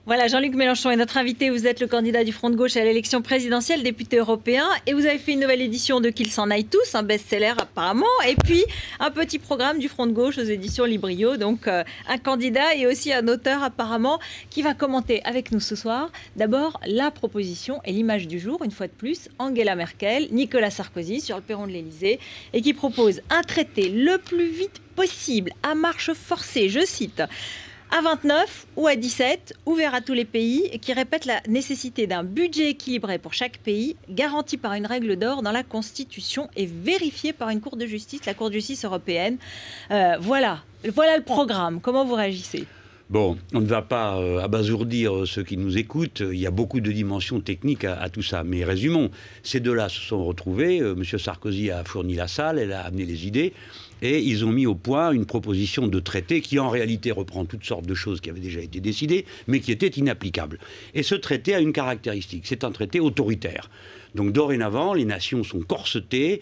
Voilà, Jean-Luc Mélenchon est notre invité. Vous êtes le candidat du Front de gauche à l'élection présidentielle, député européen. Et vous avez fait une nouvelle édition de Qu'ils s'en aillent tous, un best-seller apparemment. Et puis, un petit programme du Front de gauche aux éditions Librio. Donc, un candidat et aussi un auteur apparemment qui va commenter avec nous ce soir. D'abord, la proposition et l'image du jour, une fois de plus, Angela Merkel, Nicolas Sarkozy sur le perron de l'Élysée et qui propose un traité le plus vite possible, à marche forcée, je cite, à 29 ou à 17, ouvert à tous les pays, et qui répète la nécessité d'un budget équilibré pour chaque pays, garanti par une règle d'or dans la Constitution et vérifié par une Cour de justice, la Cour de justice européenne. Voilà le programme. Comment vous réagissez ? Bon, on ne va pas abasourdir ceux qui nous écoutent. Il y a beaucoup de dimensions techniques à tout ça. Mais résumons, ces deux-là se sont retrouvés. M. Sarkozy a fourni la salle, elle a amené les idées. Et ils ont mis au point une proposition de traité qui, en réalité, reprend toutes sortes de choses qui avaient déjà été décidées, mais qui étaient inapplicables. Et ce traité a une caractéristique. C'est un traité autoritaire. Donc, dorénavant, les nations sont corsetées.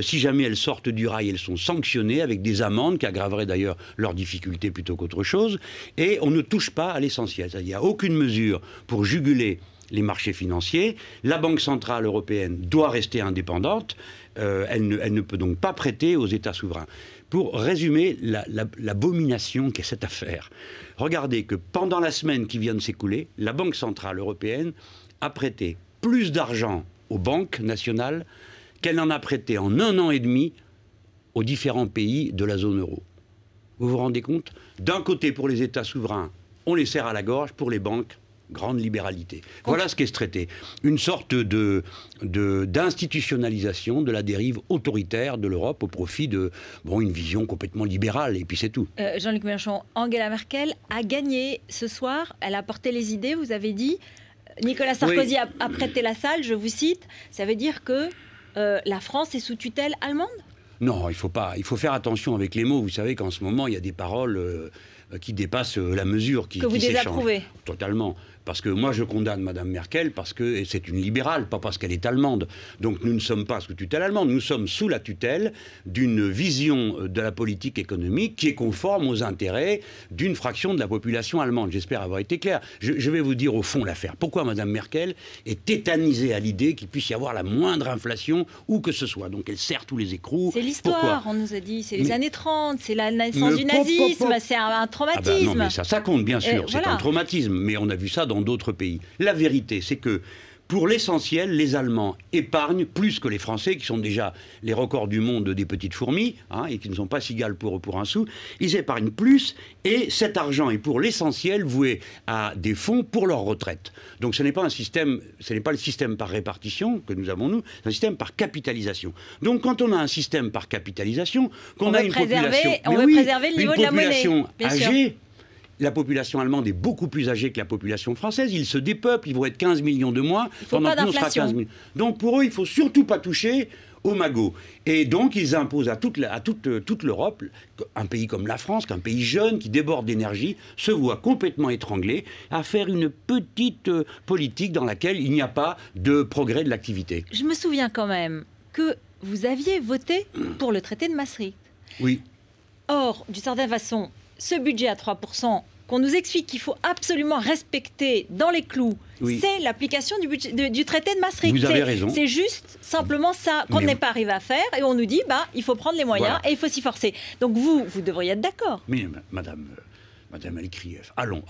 Si jamais elles sortent du rail, elles sont sanctionnées avec des amendes qui aggraveraient d'ailleurs leurs difficultés plutôt qu'autre chose. Et on ne touche pas à l'essentiel. C'est-à-dire, il n'y a aucune mesure pour juguler les marchés financiers. La Banque centrale européenne doit rester indépendante. Elle ne peut donc pas prêter aux États souverains. Pour résumer l'abomination qu'est cette affaire, regardez que pendant la semaine qui vient de s'écouler, la Banque centrale européenne a prêté plus d'argent aux banques nationales qu'elle n'en a prêté en 1 an et demi aux différents pays de la zone euro. Vous vous rendez compte ? D'un côté, pour les États souverains, on les serre à la gorge, pour les banques, grande libéralité. Voilà ce qu'est ce traité. Une sorte d'institutionnalisation de la dérive autoritaire de l'Europe au profit de une vision complètement libérale, et puis c'est tout. Jean-Luc Mélenchon, Angela Merkel a gagné ce soir, elle a porté les idées, vous avez dit. Nicolas Sarkozy a prêté la salle, je vous cite. Ça veut dire que la France est sous tutelle allemande ? Non, il faut faire attention avec les mots. Vous savez qu'en ce moment, il y a des paroles qui dépassent la mesure, qui s'échangent. Désapprouvez ? Totalement. Parce que moi, je condamne Mme Merkel parce que c'est une libérale, pas parce qu'elle est allemande. Donc nous ne sommes pas sous tutelle allemande, nous sommes sous la tutelle d'une vision de la politique économique qui est conforme aux intérêts d'une fraction de la population allemande. J'espère avoir été clair. Je vais vous dire au fond l'affaire. Pourquoi Mme Merkel est tétanisée à l'idée qu'il puisse y avoir la moindre inflation, où que ce soit. Donc elle serre tous les écrous. C'est l'histoire, on nous a dit. C'est les années 30, c'est la naissance du nazisme, c'est un traumatisme. Ah ben non, mais ça compte, bien sûr. C'est un traumatisme. Mais on a vu ça dans d'autres pays. La vérité, c'est que pour l'essentiel, les Allemands épargnent plus que les Français, qui sont déjà les records du monde des petites fourmis, et qui ne sont pas si gales pour un sou. Ils épargnent plus, et cet argent est pour l'essentiel voué à des fonds pour leur retraite. Donc ce n'est pas le système par répartition que nous avons, c'est un système par capitalisation. Donc quand on a un système par capitalisation, qu'on a une population... On veut préserver le niveau de la monnaie, bien sûr. Âgée. La population allemande est beaucoup plus âgée que la population française. Ils se dépeuplent, ils vont être 15 millions de moins. Il faut pas d'inflation. Donc pour eux, il ne faut surtout pas toucher aux magots. Et donc ils imposent à toute l'Europe, un pays comme la France, qu'un pays jeune qui déborde d'énergie, se voit complètement étranglé à faire une petite politique dans laquelle il n'y a pas de progrès de l'activité. Je me souviens quand même que vous aviez voté pour le traité de Maastricht. Oui. Or, d'une certaine façon, ce budget à 3%, qu'on nous explique qu'il faut absolument respecter dans les clous, c'est l'application du traité de Maastricht. Vous avez raison. C'est juste simplement ça qu'on n'est pas arrivé à faire, et on nous dit il faut prendre les moyens et il faut s'y forcer. Donc vous devriez être d'accord. Mais Madame Elkrieff, allons.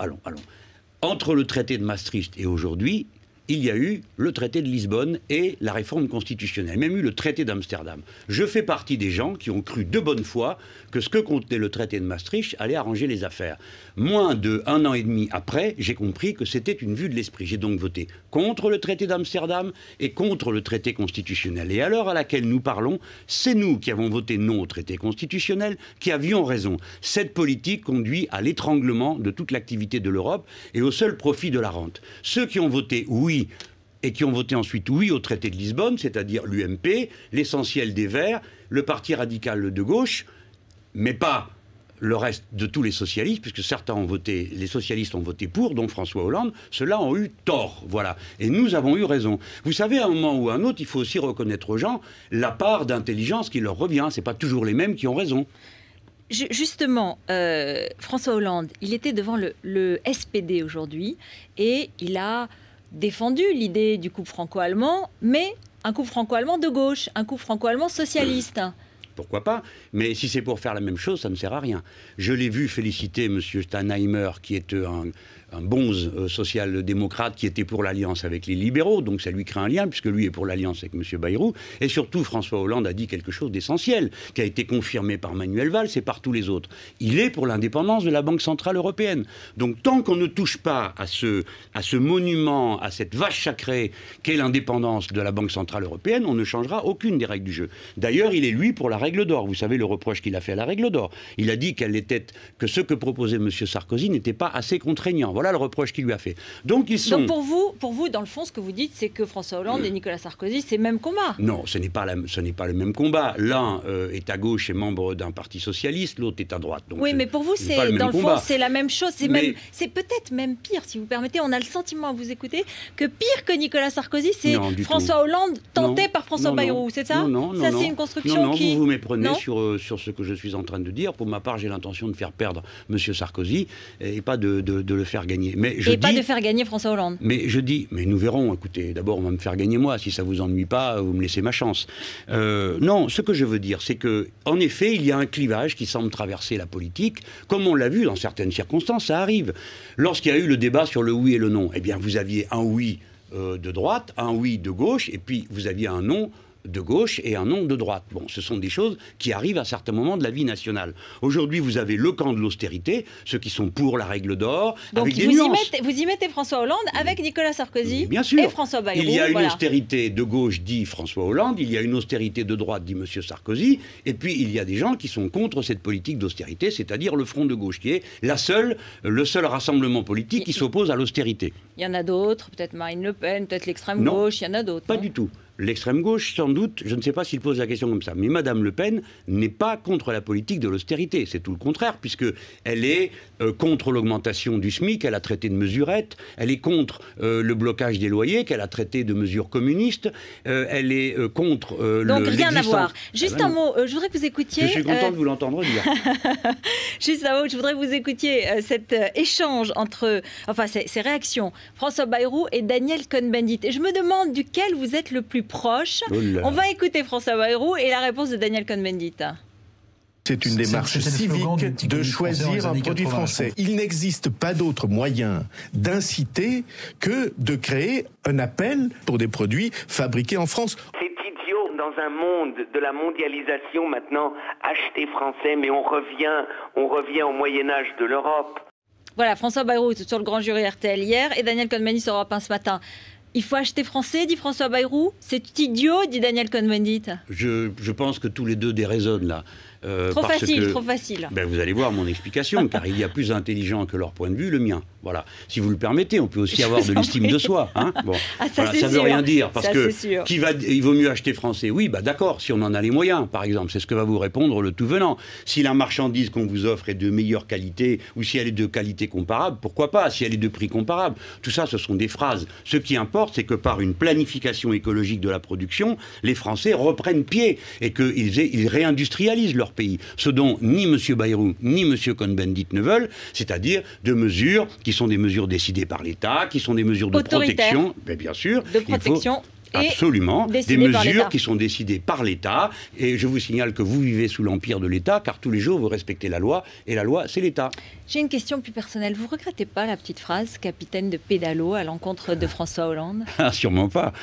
Entre le traité de Maastricht et aujourd'hui, il y a eu le traité de Lisbonne et la réforme constitutionnelle, même eu le traité d'Amsterdam. Je fais partie des gens qui ont cru de bonne foi que ce que contenait le traité de Maastricht allait arranger les affaires. Moins d'1 an et demi après, j'ai compris que c'était une vue de l'esprit. J'ai donc voté contre le traité d'Amsterdam et contre le traité constitutionnel. Et à l'heure à laquelle nous parlons, c'est nous qui avons voté non au traité constitutionnel qui avions raison. Cette politique conduit à l'étranglement de toute l'activité de l'Europe et au seul profit de la rente. Ceux qui ont voté oui et qui ont voté ensuite oui au traité de Lisbonne, c'est-à-dire l'UMP, l'essentiel des Verts, le parti radical de gauche, mais pas le reste de tous les socialistes, puisque certains ont voté, les socialistes ont voté pour, dont François Hollande, ceux-là ont eu tort, voilà. Et nous avons eu raison. Vous savez, à un moment ou à un autre, il faut aussi reconnaître aux gens la part d'intelligence qui leur revient. C'est pas toujours les mêmes qui ont raison. Justement, François Hollande, il était devant le SPD aujourd'hui et il a défendu l'idée du couple franco-allemand, mais un couple franco-allemand de gauche, un couple franco-allemand socialiste. Pourquoi pas? Mais si c'est pour faire la même chose, ça ne sert à rien. Je l'ai vu féliciter M. Steinheimer, qui est un bonze social-démocrate, qui était pour l'alliance avec les libéraux, donc ça lui crée un lien, puisque lui est pour l'alliance avec M. Bayrou. Et surtout, François Hollande a dit quelque chose d'essentiel, qui a été confirmé par Manuel Valls et par tous les autres. Il est pour l'indépendance de la Banque Centrale Européenne. Donc tant qu'on ne touche pas à ce monument, à cette vache sacrée qu'est l'indépendance de la Banque Centrale Européenne, on ne changera aucune des règles du jeu. D'ailleurs, il est lui pour la règle d'or. Vous savez le reproche qu'il a fait à la règle d'or. Il a dit que ce que proposait M. Sarkozy n'était pas assez contraignant. Voilà le reproche qu'il lui a fait. Donc pour vous, dans le fond, ce que vous dites, c'est que François Hollande et Nicolas Sarkozy, c'est le même combat. Non, ce n'est pas le même combat. L'un est à gauche et membre d'un parti socialiste, l'autre est à droite. Donc oui, mais pour vous, dans le fond, c'est la même chose. C'est peut-être même pire, si vous permettez. On a le sentiment à vous écouter que pire que Nicolas Sarkozy, c'est François Hollande tenté par François Bayrou. C'est ça? Non, ça, c'est une construction qui... vous méprenez sur ce que je suis en train de dire. Pour ma part, j'ai l'intention de faire perdre M. Sarkozy et pas de le faire gagner. Pas de faire gagner François Hollande. Mais je dis, mais nous verrons. Écoutez, d'abord, on va me faire gagner moi. Si ça vous ennuie pas, vous me laissez ma chance. Non, ce que je veux dire, c'est que, en effet, il y a un clivage qui semble traverser la politique. Comme on l'a vu dans certaines circonstances, ça arrive. Lorsqu'il y a eu le débat sur le oui et le non, eh bien, vous aviez un oui de droite, un oui de gauche, et puis vous aviez un non de gauche et un non de droite. Bon, ce sont des choses qui arrivent à certains moments de la vie nationale. Aujourd'hui, vous avez le camp de l'austérité, ceux qui sont pour la règle d'or, donc avec des nuances. Vous y mettez François Hollande avec Nicolas Sarkozy bien sûr. Et François Bayrou. Il y a une austérité de gauche, dit François Hollande, il y a une austérité de droite, dit M. Sarkozy, et puis il y a des gens qui sont contre cette politique d'austérité, c'est-à-dire le Front de gauche, qui est le seul rassemblement politique qui s'oppose à l'austérité. Il y en a d'autres, peut-être Marine Le Pen, peut-être l'extrême gauche, il y en a d'autres. Pas du tout. L'extrême gauche, sans doute, je ne sais pas s'il pose la question comme ça, mais Madame Le Pen n'est pas contre la politique de l'austérité. C'est tout le contraire, puisqu'elle est contre l'augmentation du SMIC, elle a traité de mesurette, elle est contre le blocage des loyers, qu'elle a traité de mesures communistes, elle est contre donc rien à voir. Juste un mot, je voudrais que vous écoutiez... Je suis content de vous l'entendre dire. Juste un mot, je voudrais que vous écoutiez cet échange entre... Enfin, ces réactions, François Bayrou et Daniel Cohn-Bendit. Et je me demande duquel vous êtes le plus proche. On va écouter François Bayrou et la réponse de Daniel Cohn-Bendit. C'est une démarche civique de choisir un produit français. Il n'existe pas d'autre moyen d'inciter que de créer un appel pour des produits fabriqués en France. C'est idiot dans un monde de la mondialisation maintenant, acheter français, mais on revient au Moyen-Âge de l'Europe. Voilà, François Bayrou sur le grand jury RTL hier et Daniel Cohn-Bendit sur Europe 1 ce matin. Il faut acheter français, dit François Bayrou. C'est idiot, dit Daniel Cohn-Bendit. Je pense que tous les deux déraisonnent là. Trop facile. Ben, vous allez voir mon explication, car il y a plus intelligent que leur point de vue, le mien. Voilà. Si vous le permettez, on peut aussi avoir de l'estime de soi. Hein, bon. Ça ne veut rien dire, parce il vaut mieux acheter français. Oui, bah d'accord, si on en a les moyens, par exemple. C'est ce que va vous répondre le tout venant. Si la marchandise qu'on vous offre est de meilleure qualité, ou si elle est de qualité comparable, pourquoi pas? Si elle est de prix comparable. Tout ça, ce sont des phrases. Ce qui importe, c'est que par une planification écologique de la production, les Français reprennent pied et qu'ils réindustrialisent leur pays. Ce dont ni M. Bayrou ni M. Cohn-Bendit ne veulent, c'est-à-dire de mesures qui sont des mesures décidées par l'État, qui sont des mesures de protection, mais bien sûr, de protection. Absolument, des mesures qui sont décidées par l'État. Et je vous signale que vous vivez sous l'empire de l'État, car tous les jours vous respectez la loi, et la loi, c'est l'État. J'ai une question plus personnelle. Vous ne regrettez pas la petite phrase capitaine de pédalo à l'encontre de François Hollande? Ah, sûrement pas.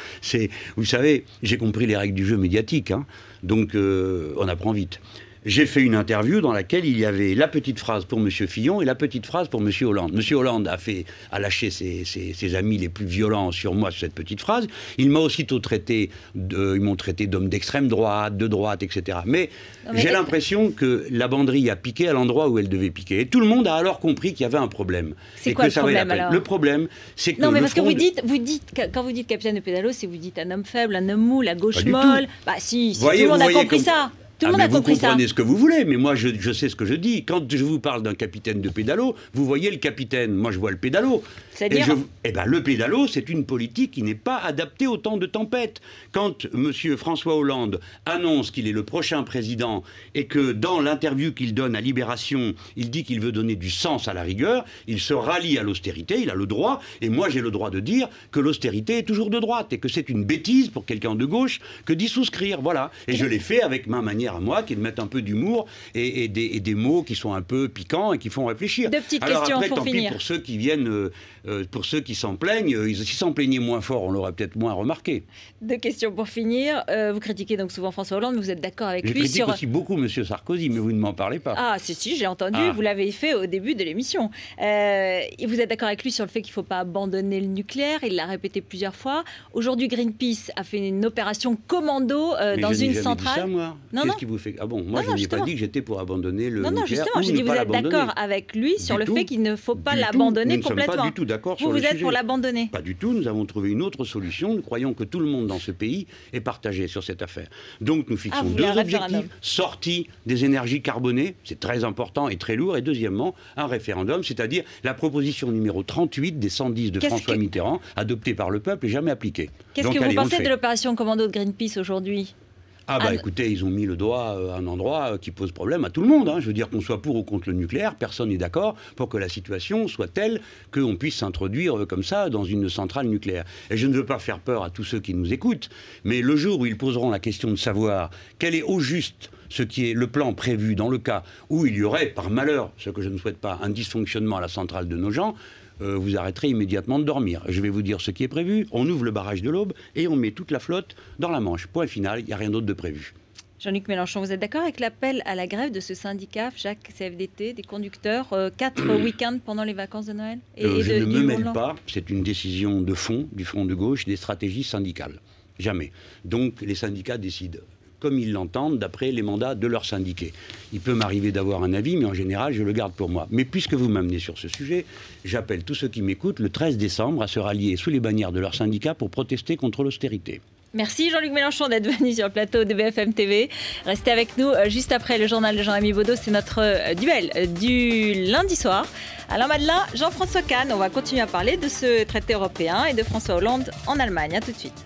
Vous savez, j'ai compris les règles du jeu médiatique, hein, donc on apprend vite. J'ai fait une interview dans laquelle il y avait la petite phrase pour M. Fillon et la petite phrase pour M. Hollande. M. Hollande a lâché ses amis les plus violents sur moi sur cette petite phrase. Il m'a aussitôt ils m'ont traité d'homme d'extrême droite, de droite, etc. Mais j'ai l'impression que la banderille a piqué à l'endroit où elle devait piquer. Et tout le monde a alors compris qu'il y avait un problème. C'est quoi le problème alors? Le problème, c'est que... Non, mais parce que vous dites, quand vous dites capitaine de pédalo, c'est vous dites un homme faible, un homme mou, la gauche molle. Bah si, tout le monde a compris ça. Tout le monde a compris ça. Vous comprenez ce que vous voulez, mais moi, je sais ce que je dis. Quand je vous parle d'un capitaine de pédalo, vous voyez le capitaine. Moi, je vois le pédalo. C'est-à-dire le pédalo, c'est une politique qui n'est pas adaptée au temps de tempête. Quand M. François Hollande annonce qu'il est le prochain président et que dans l'interview qu'il donne à Libération, il dit qu'il veut donner du sens à la rigueur, il se rallie à l'austérité, il a le droit, et moi j'ai le droit de dire que l'austérité est toujours de droite et que c'est une bêtise pour quelqu'un de gauche que d'y souscrire. Voilà. Et je l'ai fait avec ma manière à moi, qui est de mettre un peu d'humour et des mots qui sont un peu piquants et qui font réfléchir. Deux petites Alors questions après, pour tant finir. pis pour ceux qui viennent, pour ceux qui s'en plaignent, s'ils s'en plaignaient moins fort, on l'aurait peut-être moins remarqué. Deux questions pour finir. Vous critiquez donc souvent François Hollande, mais vous êtes d'accord avec lui sur... Je critique aussi beaucoup M. Sarkozy, mais vous ne m'en parlez pas. Ah, si, j'ai entendu, vous l'avez fait au début de l'émission. Et vous êtes d'accord avec lui sur le fait qu'il ne faut pas abandonner le nucléaire, il l'a répété plusieurs fois. Aujourd'hui, Greenpeace a fait une opération commando dans une centrale. Dit ça, moi. Qu'est-ce qui vous fait... Ah bon, moi je n'ai pas dit que j'étais pour abandonner le nucléaire. Non, justement, j'ai dit vous êtes d'accord avec lui sur le fait qu'il ne faut pas l'abandonner complètement. Nous ne sommes pas du tout d'accord sur le sujet. Vous êtes pour l'abandonner? Pas du tout, nous avons trouvé une autre solution. Nous croyons que tout le monde dans ce pays est partagé sur cette affaire. Donc nous fixons deux objectifs. Sortie des énergies carbonées, c'est très important et très lourd. Et deuxièmement, un référendum, c'est-à-dire la proposition numéro 38 des 110 de François Mitterrand, adoptée par le peuple et jamais appliquée. Qu'est-ce que vous pensez de l'opération commando de Greenpeace aujourd'hui ? Écoutez, ils ont mis le doigt à un endroit qui pose problème à tout le monde. Je veux dire qu'on soit pour ou contre le nucléaire, personne n'est d'accord pour que la situation soit telle qu'on puisse s'introduire comme ça dans une centrale nucléaire. Et je ne veux pas faire peur à tous ceux qui nous écoutent, mais le jour où ils poseront la question de savoir quel est au juste ce qui est le plan prévu dans le cas où il y aurait, par malheur, ce que je ne souhaite pas, un dysfonctionnement à la centrale de nos gens, vous arrêterez immédiatement de dormir. Je vais vous dire ce qui est prévu. On ouvre le barrage de l'Aube et on met toute la flotte dans la Manche. Point final, il n'y a rien d'autre de prévu. Jean-Luc Mélenchon, vous êtes d'accord avec l'appel à la grève de ce syndicat, Jacques CFDT, des conducteurs, 4 week-ends pendant les vacances de Noël Je ne me mêle pas. C'est une décision de fond, du front de gauche, des stratégies syndicales. Jamais. Donc les syndicats décident comme ils l'entendent, d'après les mandats de leurs syndiqués. Il peut m'arriver d'avoir un avis, mais en général, je le garde pour moi. Mais puisque vous m'amenez sur ce sujet, j'appelle tous ceux qui m'écoutent le 13 décembre à se rallier sous les bannières de leurs syndicats pour protester contre l'austérité. Merci Jean-Luc Mélenchon d'être venu sur le plateau de BFM TV. Restez avec nous juste après le journal de Jean-Ami Baudot. C'est notre duel du lundi soir. Alain Madelin, Jean-François Kahn. On va continuer à parler de ce traité européen et de François Hollande en Allemagne. À tout de suite.